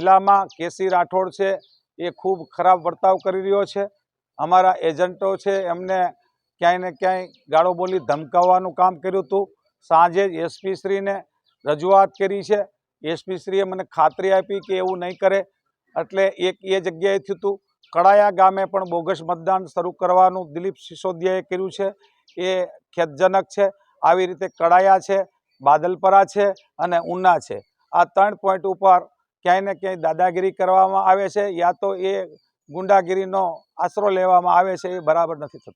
જિલ્લામાં કેસી રાઠોડ છે એ ખૂબ ખરાબ વર્તાવ કરી રહ્યો છે। અમારા એજન્ટો છે એમને ક્યાંય ને ક્યાંય ગાળો બોલી ધમકાવવાનું કામ કર્યું હતું। સાંજે જ એસપી શ્રીને રજૂઆત કરી છે। એસપી શ્રીએ મને ખાતરી આપી કે એવું નહીં કરે, એટલે એક એ જગ્યાએ થયું હતું। કડાયા ગામે પણ બોગસ મતદાન શરૂ કરવાનું દિલીપ સિસોદિયાએ કર્યું છે, એ ખેદજનક છે। આવી રીતે કડાયા છે, બાદલપરા છે અને ઉના છે, આ 3 પોઈન્ટ ઉપર ક્યાંય ને ક્યાંય દાદાગીરી કરવામાં આવે છે, યા તો એ ગુંડાગીરીનો આશરો લેવામાં આવે છે, એ બરાબર નથી થતું।